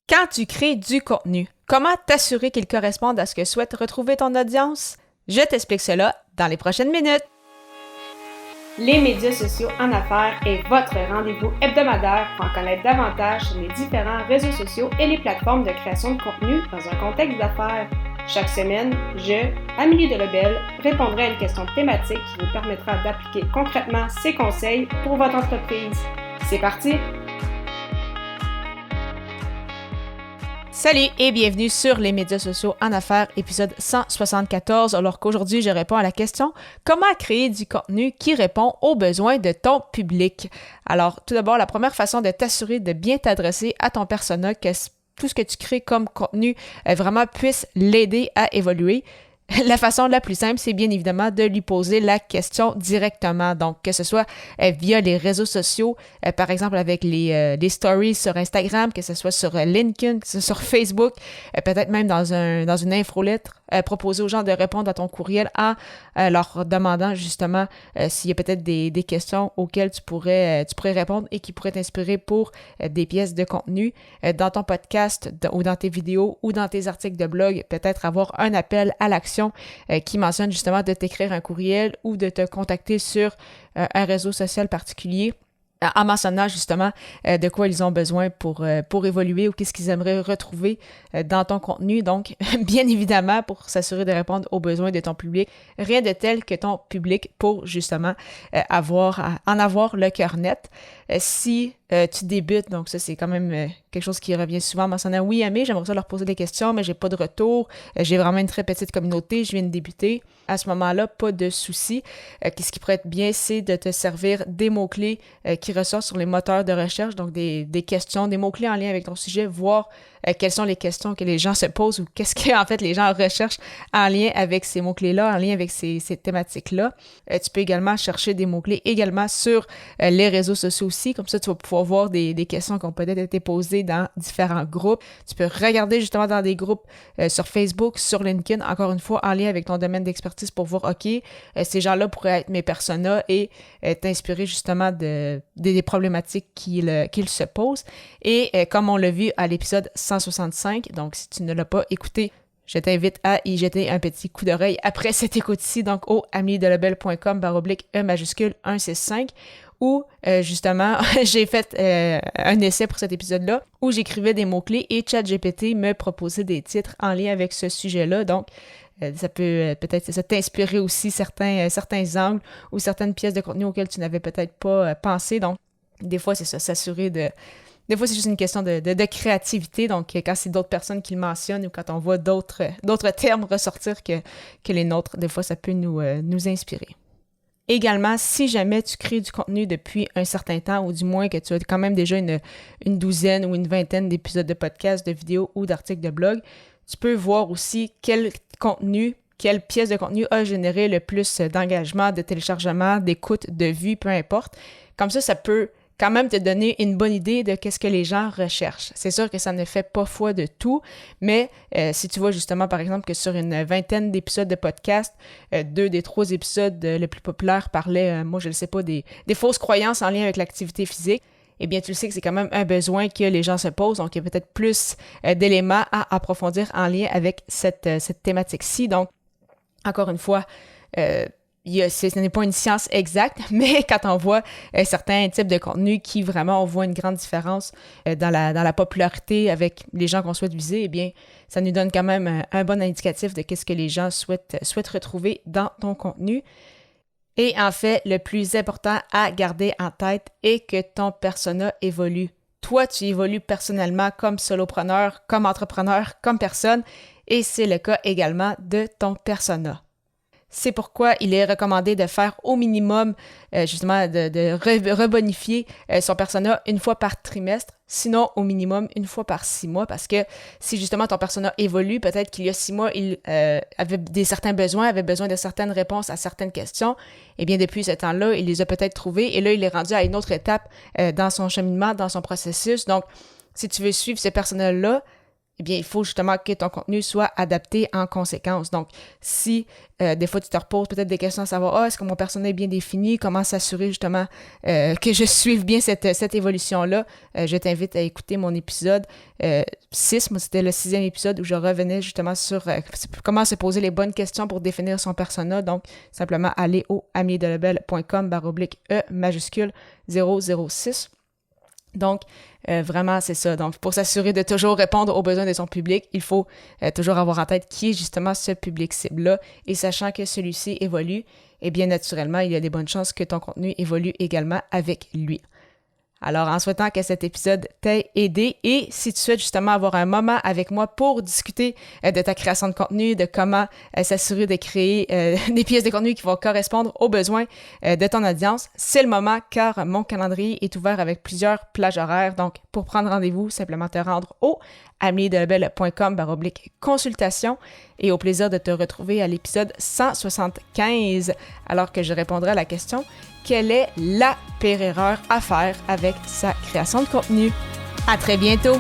Quand tu crées du contenu, comment t'assurer qu'il corresponde à ce que souhaite retrouver ton audience? Je t'explique cela dans les prochaines minutes. Les médias sociaux en affaires est votre rendez-vous hebdomadaire pour en connaître davantage sur les différents réseaux sociaux et les plateformes de création de contenu dans un contexte d'affaires. Chaque semaine, je, Amélie Delebel, répondrai à une question thématique qui vous permettra d'appliquer concrètement ces conseils pour votre entreprise. C'est parti! Salut et bienvenue sur les médias sociaux en affaires, épisode 174, alors qu'aujourd'hui je réponds à la question « Comment créer du contenu qui répond aux besoins de ton public? » Alors, tout d'abord, la première façon de t'assurer de bien t'adresser à ton persona, que tout ce que tu crées comme contenu vraiment puisse l'aider à évoluer. La façon la plus simple, c'est bien évidemment de lui poser la question directement. Donc, que ce soit via les réseaux sociaux, par exemple avec les stories sur Instagram, que ce soit sur LinkedIn, que ce soit sur Facebook, peut-être même dans une infolettre, proposer aux gens de répondre à ton courriel en leur demandant justement s'il y a peut-être des questions auxquelles tu pourrais répondre et qui pourraient t'inspirer pour des pièces de contenu dans ton podcast ou dans tes vidéos ou dans tes articles de blog, peut-être avoir un appel à l'action qui mentionne justement de t'écrire un courriel ou de te contacter sur un réseau social particulier en mentionnant justement de quoi ils ont besoin pour évoluer ou qu'est-ce qu'ils aimeraient retrouver dans ton contenu. Donc, bien évidemment, pour s'assurer de répondre aux besoins de ton public, rien de tel que ton public pour justement en avoir le cœur net. Si tu débutes, donc ça c'est quand même quelque chose qui revient souvent en mentionnant « Oui, Amé, j'aimerais ça leur poser des questions, mais j'ai pas de retour, j'ai vraiment une très petite communauté, je viens de débuter. » À ce moment-là, pas de souci. Ce qui pourrait être bien, c'est de te servir des mots-clés qui ressortent sur les moteurs de recherche, donc des questions, des mots-clés en lien avec ton sujet, voir quelles sont les questions que les gens se posent ou qu'est-ce que en fait les gens recherchent en lien avec ces mots-clés-là, en lien avec ces thématiques-là. Tu peux également chercher des mots-clés également sur les réseaux sociaux aussi, comme ça tu vas pouvoir voir des questions qui ont peut-être été posées dans différents groupes. Tu peux regarder justement dans des groupes sur Facebook, sur LinkedIn, encore une fois en lien avec ton domaine d'expertise pour voir, OK, ces gens-là pourraient être mes personas et t'inspirer justement des problématiques qu'ils se posent. Et comme on l'a vu à l'épisode 165, donc si tu ne l'as pas écouté, je t'invite à y jeter un petit coup d'oreille après cette écoute-ci, donc au ameliedelebel.com/E majuscule 165, où justement, j'ai fait un essai pour cet épisode-là, où j'écrivais des mots-clés et ChatGPT me proposait des titres en lien avec ce sujet-là. Donc, ça peut peut-être t'inspirer aussi certains angles ou certaines pièces de contenu auxquelles tu n'avais peut-être pas pensé. Donc, des fois, c'est ça, s'assurer de... Des fois, c'est juste une question de créativité. Donc, quand c'est d'autres personnes qui le mentionnent ou quand on voit d'autres termes ressortir que les nôtres, des fois, ça peut nous inspirer. Également, si jamais tu crées du contenu depuis un certain temps, ou du moins que tu as quand même déjà une douzaine ou une vingtaine d'épisodes de podcasts, de vidéos ou d'articles de blog, tu peux voir aussi quelle pièce de contenu a généré le plus d'engagement, de téléchargement, d'écoute, de vues, peu importe. Comme ça peut quand même te donner une bonne idée de qu'est-ce que les gens recherchent. C'est sûr que ça ne fait pas foi de tout, mais si tu vois justement, par exemple, que sur une vingtaine d'épisodes de podcast, 2 des 3 épisodes les plus populaires parlaient, moi je ne sais pas, des fausses croyances en lien avec l'activité physique, eh bien, tu le sais que c'est quand même un besoin que les gens se posent, donc il y a peut-être plus d'éléments à approfondir en lien avec cette thématique-ci. Donc, encore une fois, ce n'est pas une science exacte, mais quand on voit certains types de contenus qui vraiment, on voit une grande différence dans la popularité avec les gens qu'on souhaite viser, eh bien, ça nous donne quand même un bon indicatif de qu'est-ce que les gens souhaitent retrouver dans ton contenu. Et en fait, le plus important à garder en tête est que ton persona évolue. Toi, tu évolues personnellement comme solopreneur, comme entrepreneur, comme personne, et c'est le cas également de ton persona. C'est pourquoi il est recommandé de faire au minimum, justement, de rebonifier son persona une fois par trimestre, sinon au minimum une fois par 6 mois, parce que si justement ton persona évolue, peut-être qu'il y a 6 mois, il avait certains besoins, avait besoin de certaines réponses à certaines questions, et bien depuis ce temps-là, il les a peut-être trouvés, et là, il est rendu à une autre étape dans son cheminement, dans son processus. Donc, si tu veux suivre ce persona-là, eh bien, il faut justement que ton contenu soit adapté en conséquence. Donc, si des fois tu te reposes peut-être des questions à savoir, est-ce que mon persona est bien défini, comment s'assurer justement que je suive bien cette évolution-là, je t'invite à écouter mon épisode 6, moi c'était le 6e épisode où je revenais justement sur comment se poser les bonnes questions pour définir son persona. Donc, simplement aller au amiedelebel.com/E majuscule 006. Donc, vraiment, c'est ça. Donc, pour s'assurer de toujours répondre aux besoins de son public, il faut toujours avoir en tête qui est justement ce public cible-là. Et sachant que celui-ci évolue, eh bien, naturellement, il y a des bonnes chances que ton contenu évolue également avec lui. Alors, en souhaitant que cet épisode t'ait aidé et si tu souhaites justement avoir un moment avec moi pour discuter de ta création de contenu, de comment s'assurer de créer des pièces de contenu qui vont correspondre aux besoins de ton audience, c'est le moment car mon calendrier est ouvert avec plusieurs plages horaires. Donc, pour prendre rendez-vous, simplement te rendre au amiedelebel.com/consultation et au plaisir de te retrouver à l'épisode 175 alors que je répondrai à la question: quelle est la pire erreur à faire avec sa création de contenu? À très bientôt!